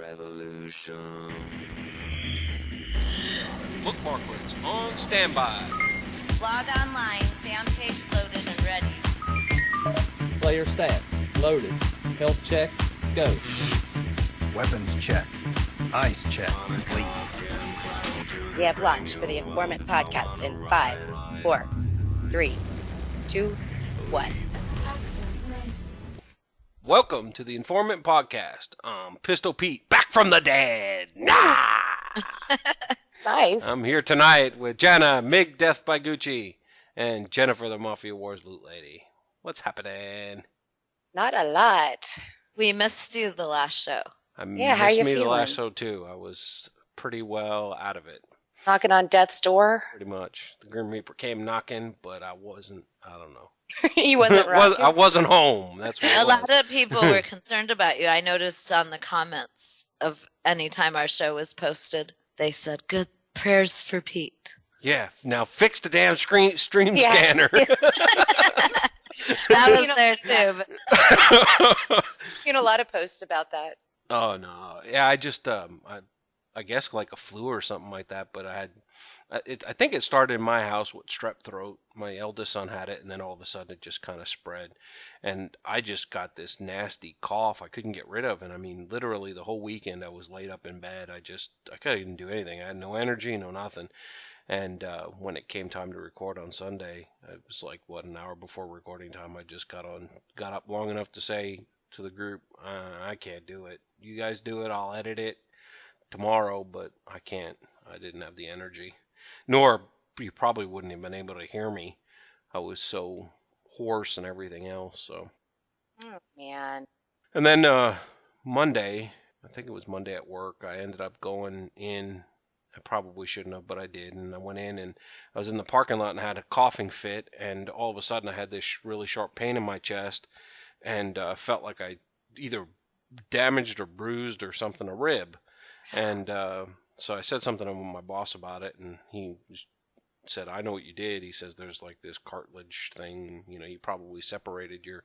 revolution. Bookmarklets on standby. Log online, fan page loaded and ready. Player stats, loaded. Health check, go. Weapons check. Eyes check, complete. We have launched for the Informant podcast in 5, 4, 3, 2, 1. Welcome to the Informant podcast. Pistol Pete, back from the dead. Nah! Nice. I'm here tonight with Jana, Mig Death by Gucci, and Jennifer the Mafia Wars Loot Lady. What's happening? Not a lot. We missed you the last show. Yeah, how you me the feeling? last show too. I was pretty well out of it. Knocking on death's door? Pretty much. The Grim Reaper came knocking, but I don't know. He wasn't right. I wasn't home. That's what it A was. lot of people were concerned about you. I noticed on the comments of any time our show was posted, they said, good prayers for Pete. Yeah, now fix the damn stream Yeah. scanner. That was there too. But Seen a lot of posts about that. Oh no, yeah, I just I guess like a flu or something like that. But I think it started in my house with strep throat. My eldest son had it, and then all of a sudden it just kind of spread, and I just got this nasty cough I couldn't get rid of. And I mean, literally the whole weekend I was laid up in bed. I couldn't even do anything. I had no energy, no nothing. And when it came time to record on Sunday, it was like an hour before recording time. I just got up long enough to say to the group, I can't do it. You guys do it. I'll edit it tomorrow, but I can't. I didn't have the energy. Nor you probably wouldn't have been able to hear me. I was so hoarse and everything else. So. Oh, man. And then Monday, I think it was Monday at work, I ended up going in. I probably shouldn't have, but I did. And I went in and I was in the parking lot and had a coughing fit. And all of a sudden I had this really sharp pain in my chest and felt like I either damaged or bruised or something, a rib. And so I said something to my boss about it, and he said, I know what you did. He says, there's like this cartilage thing, you probably separated your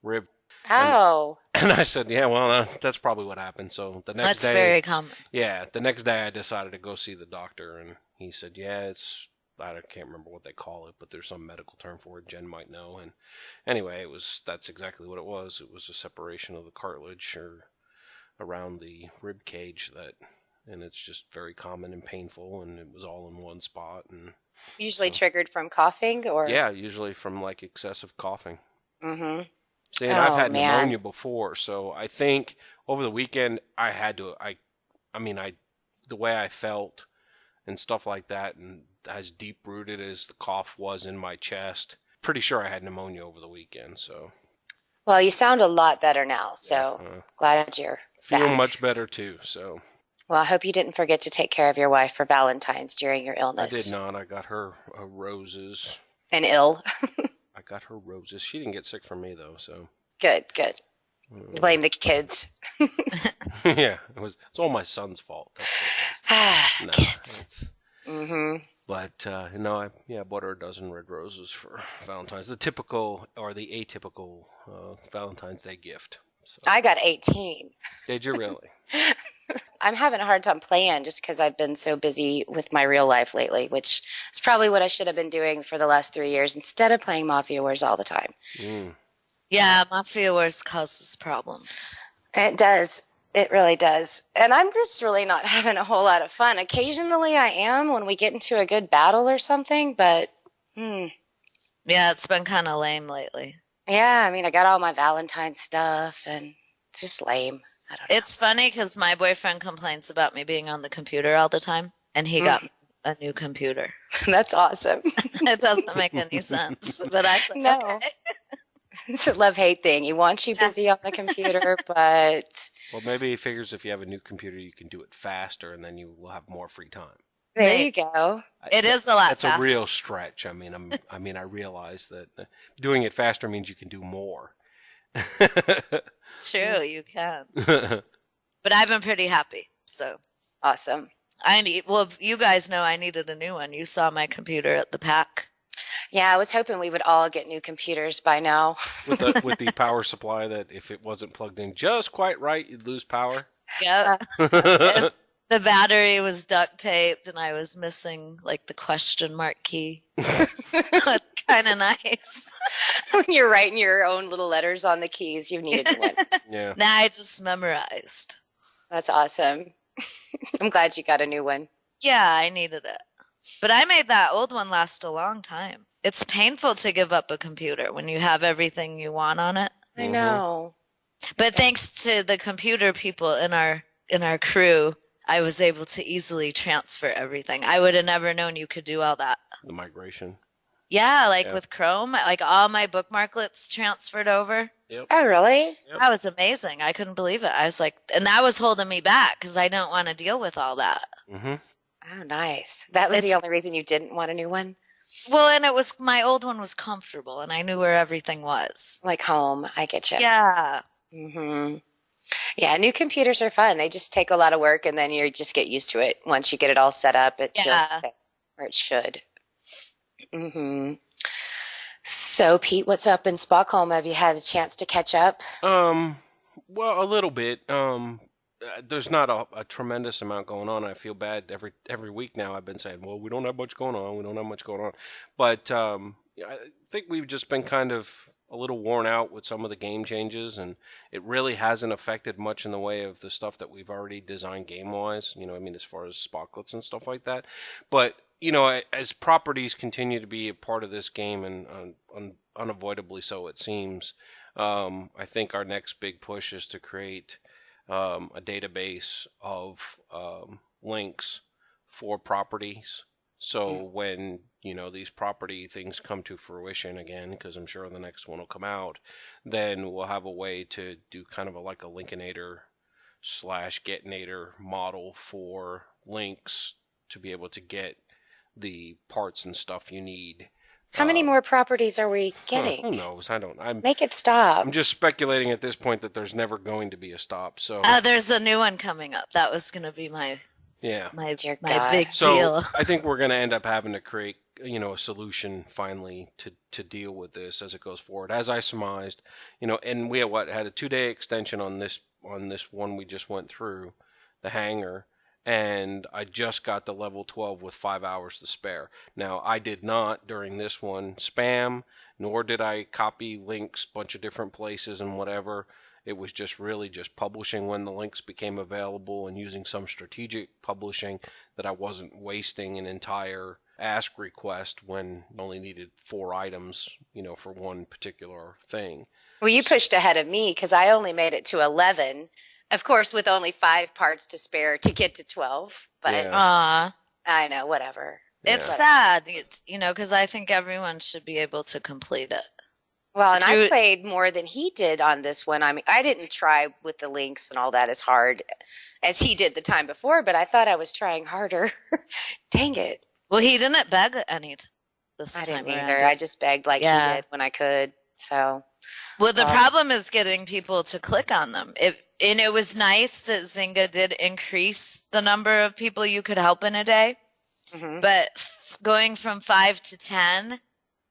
rib. Oh. And I said, yeah, well, that's probably what happened. So the next that's day, very common. yeah, the next day I decided to go see the doctor, and he said, yeah, I can't remember what they call it, but there's some medical term for it. Jen might know. And anyway, that's exactly what it was. It was a separation of the cartilage or around the rib cage and it's just very common and painful, and it was all in one spot. And Usually triggered from coughing or? yeah, usually from like excessive coughing. Mm-hmm. See, and I've had man. pneumonia before, so I think over the weekend I had to, the way I felt and stuff like that, and as deep rooted as the cough was in my chest, pretty sure I had pneumonia over the weekend. So. Well, you sound a lot better now, so glad you're Feel back. much better too, so. Well, I hope you didn't forget to take care of your wife for Valentine's during your I illness. did not. I got her roses. And ill. I got her roses. She didn't get sick from me though, so. Good. Blame the kids. Yeah, it's all my son's fault. That's what it is. Kids. Mm-hmm. But I bought her a dozen red roses for Valentine's, the typical or the atypical Valentine's Day gift. So. I got 18. Did you really? I'm having a hard time playing just because I've been so busy with my real life lately, which is probably what I should have been doing for the last 3 years instead of playing Mafia Wars all the time. Yeah, Mafia Wars causes problems. It does. It really does. And I'm just really not having a whole lot of fun. Occasionally I am when we get into a good battle or something, but Yeah, it's been kind of lame lately. yeah, I got all my Valentine's stuff and it's just lame. I don't know. It's funny because my boyfriend complains about me being on the computer all the time, and he got a new computer. That's awesome. It doesn't make any sense, but I said, No. okay. It's a love-hate thing. He wants you busy on the computer, but Well, maybe he figures if you have a new computer, you can do it faster, and then you will have more free time. there you go. It is a lot That's faster. a real stretch. I mean, I realize that doing it faster means you can do more. True, you can. But I've been pretty happy, so. Awesome. You guys know I needed a new one. You saw my computer at the pack. Yeah, I was hoping we would all get new computers by now. with the power supply that if it wasn't plugged in just quite right, you'd lose power. Yep. Uh, The battery was duct taped and I was missing like the question mark key. It's kind of nice. when you're writing your own little letters on the keys, you need a new one. Yeah. Now I just memorized. That's awesome. I'm glad you got a new one. Yeah, I needed it. But I made that old one last a long time. It's painful to give up a computer when you have everything you want on it. I know. But thanks to the computer people in our crew, I was able to easily transfer everything. I would have never known you could do all that. The migration. Yeah, like Yeah. with Chrome, like all my bookmarklets transferred over. Yep. Oh, really? Yep. That was amazing. I couldn't believe it. I was like, and that was holding me back because I don't want to deal with all that. Mm-hmm. Oh, nice. That was the It's- only reason you didn't want a new one? Well, and it was my old one was comfortable and I knew where everything was. Like home. I get you. Yeah. Mm-hmm. Yeah, new computers are fun. They just take a lot of work and then you just get used to it. Once you get it all set up, it feels Yeah. okay, or it should. Mm-hmm. So, Pete, what's up in Stockholm? Have you had a chance to catch up? Well, a little bit. There's not a tremendous amount going on. I feel bad every week now. I've been saying, well, we don't have much going on. We don't have much going on. But yeah, I think we've just been kind of a little worn out with some of the game changes, and it really hasn't affected much in the way of the stuff that we've already designed game-wise. You know, I mean, as far as spocktlets and stuff like that. But you know, as properties continue to be a part of this game, and unavoidably so it seems, I think our next big push is to create a database of links for properties. So when you know these property things come to fruition again, because I'm sure the next one will come out, then we'll have a way to do kind of like a Linkinator / Getinator model for links to be able to get the parts and stuff you need. How many more properties are we getting? Who knows? I don't. Make it stop. I'm just speculating at this point that there's never going to be a stop. So Oh, there's a new one coming up. That was going to be my yeah. Dear my God. big So deal. I think we're going to end up having to create, you know, a solution finally to deal with this as it goes forward. As I surmised, you know, and we had a 2-day extension on this one we just went through, the hangar, and I just got to level 12 with 5 hours to spare. Now, I did not during this one spam, nor did I copy links bunch of different places and whatever. It was just really just publishing when the links became available and using some strategic publishing that I wasn't wasting an entire ask request when I only needed 4 items, you know, for one particular thing. Well, you pushed ahead of me because I only made it to 11. Of course, with only 5 parts to spare to get to 12. But Yeah. Aw. I know, whatever. It's Yeah. sad, it's, you know, because I think everyone should be able to complete it. Well, and I Through- played more than he did on this one. I mean, I didn't try with the links and all that as hard as he did the time before, but I thought I was trying harder. Dang it. Well, he didn't beg any this I time didn't around. either. I just begged like Yeah. he did when I could. So, Well, the Um, problem is getting people to click on them. And it was nice that Zynga did increase the number of people you could help in a day, mhm. but going from 5 to 10,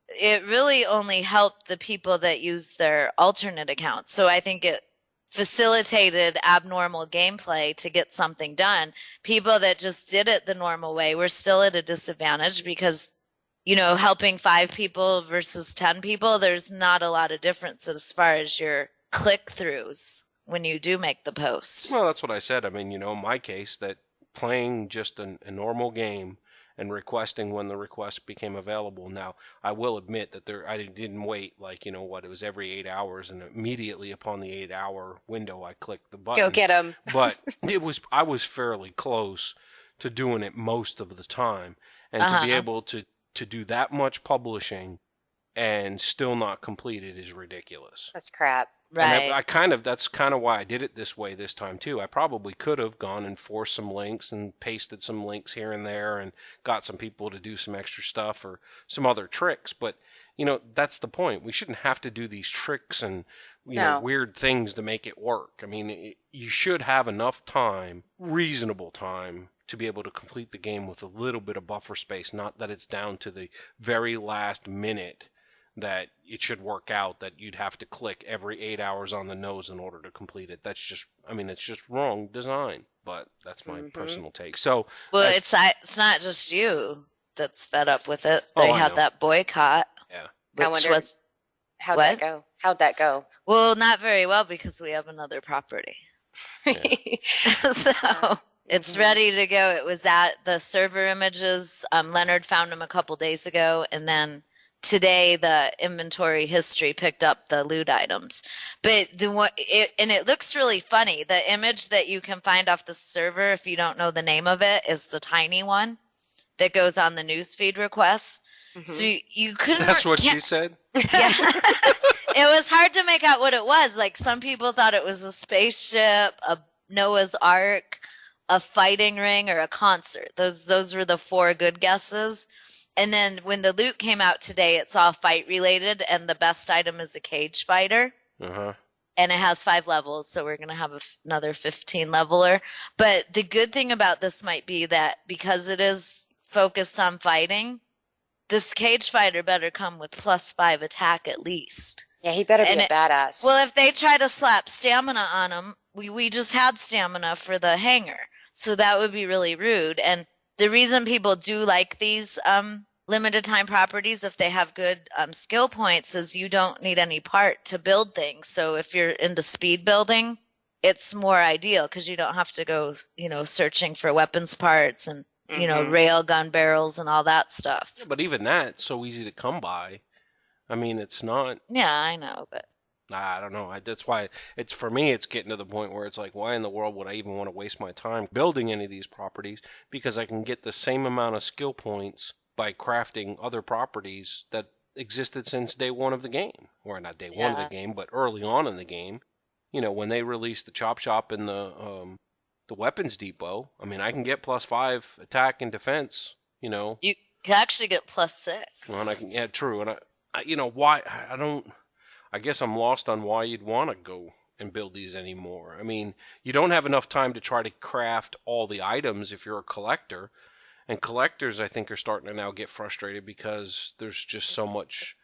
it really only helped the people that use their alternate accounts. So I think it facilitated abnormal gameplay to get something done. People that just did it the normal way were still at a disadvantage because, you know, helping 5 people versus 10 people, there's not a lot of difference as far as your click throughs when you do make the post. Well, that's what I said. I mean, you know, in my case, that playing just a normal game and requesting when the request became available. Now, I will admit that I didn't wait like, you know what, it was every 8 hours, and immediately upon the 8-hour window, I clicked the button. Go get him. But I was fairly close to doing it most of the time, and to be able to do that much publishing and still not complete it is ridiculous. That's crap. Right. And that's kind of why I did it this way this time too. I probably could have gone and forced some links and pasted some links here and there and got some people to do some extra stuff or some other tricks. But, you know, that's the point. We shouldn't have to do these tricks and, you know, No. weird things to make it work. I mean, you should have enough time, reasonable time, to be able to complete the game with a little bit of buffer space, not that it's down to the very last minute that it should work out that you'd have to click every 8 hours on the nose in order to complete it. That's just, I mean, it's just wrong design, but that's my personal take. So, Well, as, it's not just you that's fed up with it. Oh, They I had know. that boycott, Yeah. I which wonder was how'd what? that go? How'd that go? Well, not very well because we have another property. So it's ready to go. It was at the server images. Leonard found them a couple days ago, and then today the inventory history picked up the loot items. But it looks really funny. The image that you can find off the server, if you don't know the name of it, is the tiny one that goes on the newsfeed requests. So you couldn't. That's what she said? Yeah. It was hard to make out what it was. Like, some people thought it was a spaceship, a Noah's Ark, a fighting ring, or a concert. Those were the 4 good guesses. And then when the loot came out today, it's all fight related, and the best item is a cage fighter. Uh-huh. And it has 5 levels, so we're going to have another 15 leveler. But the good thing about this might be that because it is focused on fighting, this cage fighter better come with +5 attack at least. Yeah, he better be a badass. Well, if they try to slap stamina on him, we just had stamina for the hangar, so that would be really rude. And the reason people do like these limited time properties, if they have good skill points, is you don't need any part to build things. So if you're into speed building, it's more ideal because you don't have to go, searching for weapons parts and rail gun barrels and all that stuff. Yeah, but even that's so easy to come by. I mean, it's not. Yeah, I know, but I don't know. That's why it's, for me, it's getting to the point where it's like, why in the world would I even want to waste my time building any of these properties? Because I can get the same amount of skill points by crafting other properties that existed since day one of the game. Or not day one of the game, but early on in the game. When they released the chop shop and the weapons depot, I mean, I can get +5 attack and defense, You can actually get +6. Well, and I can, yeah, true. And why, I guess I'm lost on why you'd want to go and build these anymore. I mean, you don't have enough time to try to craft all the items if you're a collector. And collectors, I think, are starting to now get frustrated because there's just so much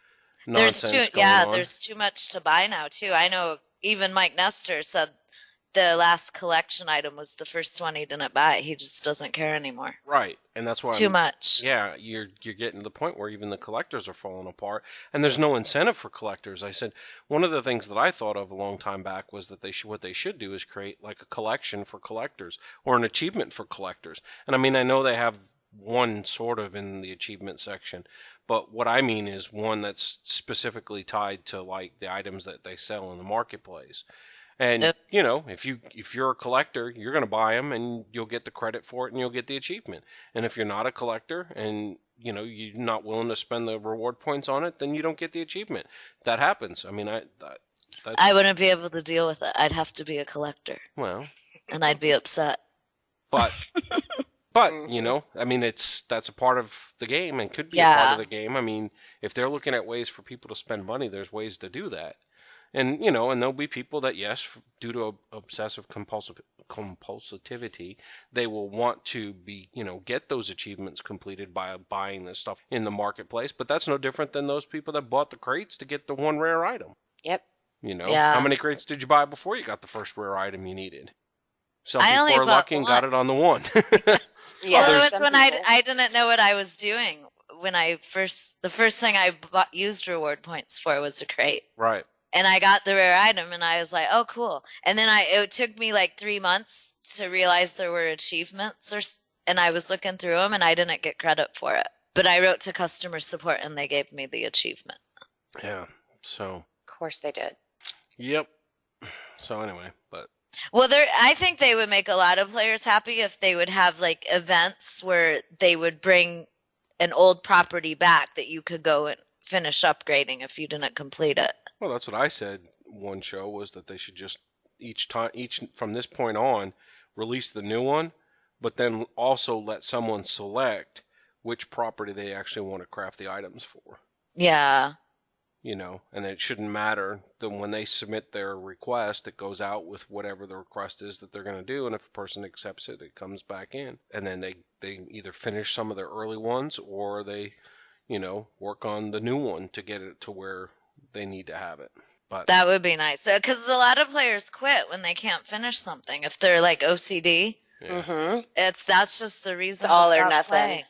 nonsense going on. There's too much to buy now, too. I know even Mike Nestor said the last collection item was the first one he didn't buy. He just doesn't care anymore. Right, and that's why too much. Yeah, you're getting to the point where even the collectors are falling apart, and there's no incentive for collectors. I said one of the things that I thought of a long time back was that what they should do is create like a collection for collectors or an achievement for collectors. And I mean, I know they have one sort of in the achievement section, but what I mean is one that's specifically tied to like the items that they sell in the marketplace. And if you're a collector, you're going to buy them and you'll get the credit for it and you'll get the achievement. And if you're not a collector and you're not willing to spend the reward points on it, then you don't get the achievement. That happens. I mean, I wouldn't be able to deal with it. I'd have to be a collector. Well, and I'd be upset. But I mean, that's a part of the game and could be a part of the game. I mean, if they're looking at ways for people to spend money, there's ways to do that. And, and there'll be people that, yes, due to obsessive compulsivity, they will want to get those achievements completed by buying this stuff in the marketplace. But that's no different than those people that bought the crates to get the one rare item. Yep. How many crates did you buy before you got the first rare item you needed? Some I people only are lucky and got it on the one. Yeah, well, it was when I didn't know what I was doing. When the first thing I used reward points for was a crate. Right. And I got the rare item, and I was like, "Oh, cool!" And then it took me like 3 months to realize there were achievements, and I was looking through them, and I didn't get credit for it. But I wrote to customer support, and they gave me the achievement. Yeah. So. Of course they did. Yep. So anyway, Well, I think they would make a lot of players happy if they would have like events where they would bring an old property back that you could go and finish upgrading if you didn't complete it. Well, that's what I said one show was that they should just each from this point on release the new one, but then also let someone select which property they actually want to craft the items for. Yeah. And it shouldn't matter. Then when they submit their request, it goes out with whatever the request is that they're going to do. And if a person accepts it, it comes back in. And then they either finish some of their early ones or they, work on the new one to get it to where they need to have it. But That would be nice. Because a lot of players quit when they can't finish something. If they're like OCD, yeah. Mm-hmm. that's just the reason It's all to or stop nothing. playing.